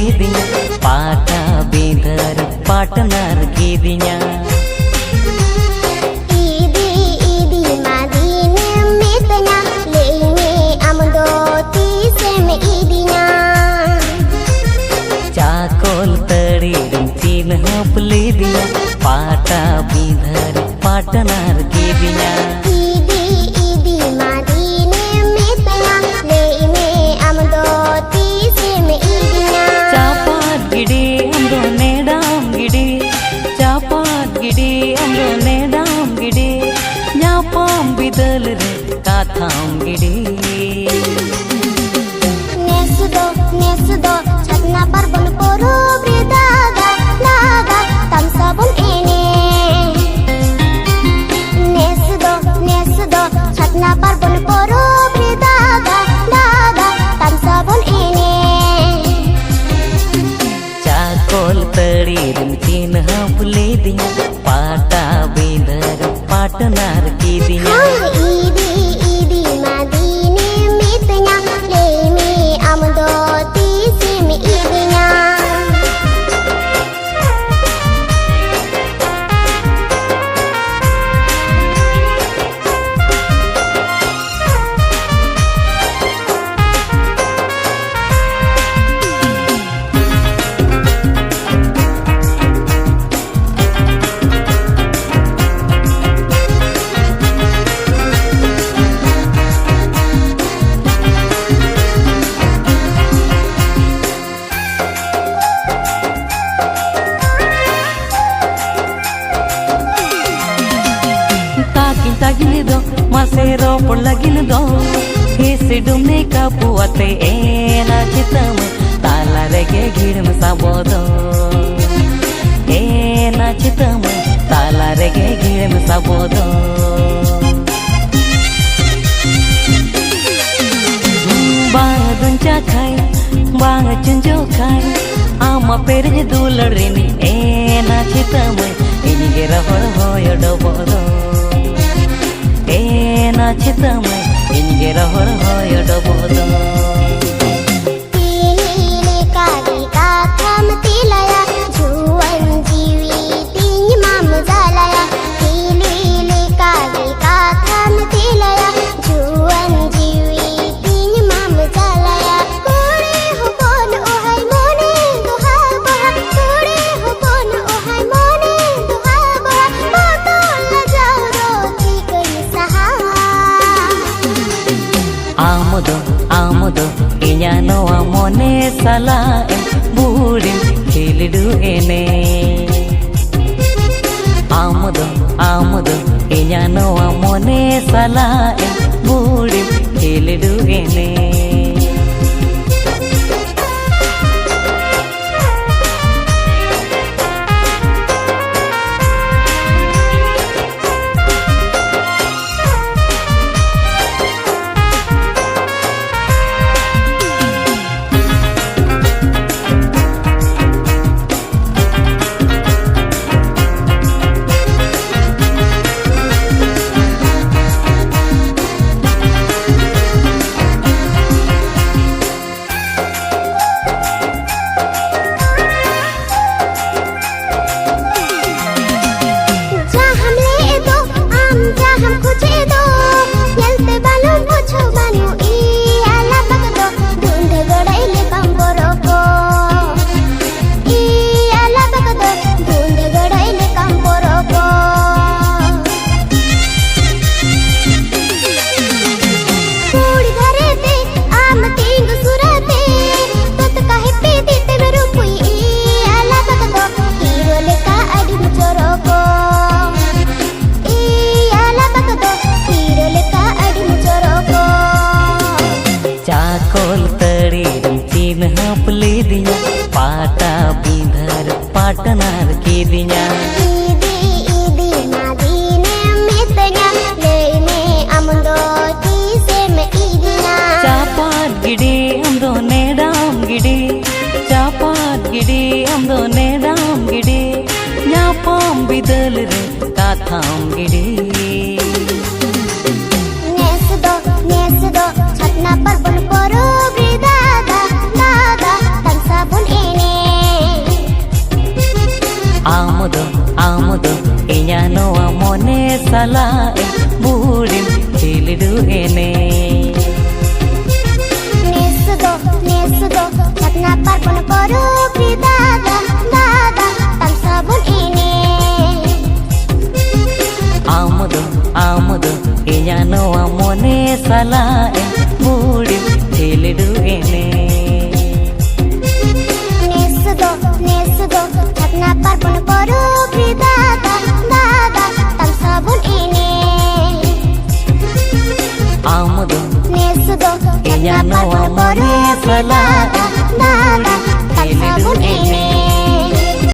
लीदिया पाटा बिंदर पार्टनर कीदिया ईदी ईदी मादीने मितना लेने अमदो तीसे में ईदिया चाकोल तड़ी चीन हप लीदिया पाटा बिंदर पार्टनर कीदिया ईदी ईदी मादीने मितना लेने अमदो तीसे में ईदिया चापात गिड़ी अमदो नेडाम गिड़ी चापात गिड़ी अमदो नेडाम गिड़ी न्यापाम बिदल रे काथाम गिड़ी नेसुदो छतना पर बन पोरो ब्रिदागा लागा तम सबुन एने नेसुदो छतना पर बन पोरो ब्रिदागा लागा तम सबुन एने चाकोल तड़ी चीन हप लीदिया पाटा बिंदर पार्टनर कीदिया ईदी ईदी मादीने मितना लेने अमदो तीसे में ईदिया takin do masero por lagin do hisi dumne ka puate ena chitam tala rege girim sabodo ena chitam tala rege girim sabodo bang duncha khai bang chunjo khai ama perje dularini ena chitam ini gerahor hoyo dobodo ena chitam inge rahor hoyo dobodo तीले काली का थम तिलाया जुवन जीवी तीन माम जालाया तीले काली का थम तिलाया जुवन जीवी तीन माम जालाया कोड़े हो कोन ओहाय मोने दुहा बहा कोड़े हो कोन ओहाय मोने दुहा बहा मोटो लजाओ रोती कई सहा आमदो inya noa mone sala burim khilidu ene amdo inya noa mone sala burim khilidu ene लीदिया पाटा बिंदर पार्टनर कीदिया ईदी ईदी मादीने मितना लेने अमदो तीसे में ईदिया चापात गिड़ी अमदो नेडाम गिड़ी चापात गिड़ी अमदो नेडाम गिड़ी न्यापाम बिदल रे काथाम गिड़ी नेसदो छतना पर बन पोरो ब्रिदागा दागा तम सबुन एने salae budim chilidu ene Nesudo Chatna parpon koru pri dada Tam sabun ini Amudu Inyano amone salae budim chilidu ene Nesudo Chatna parpon koru pri dada Tam sabun ini Nesudo Inyano amone salae budim chilidu ene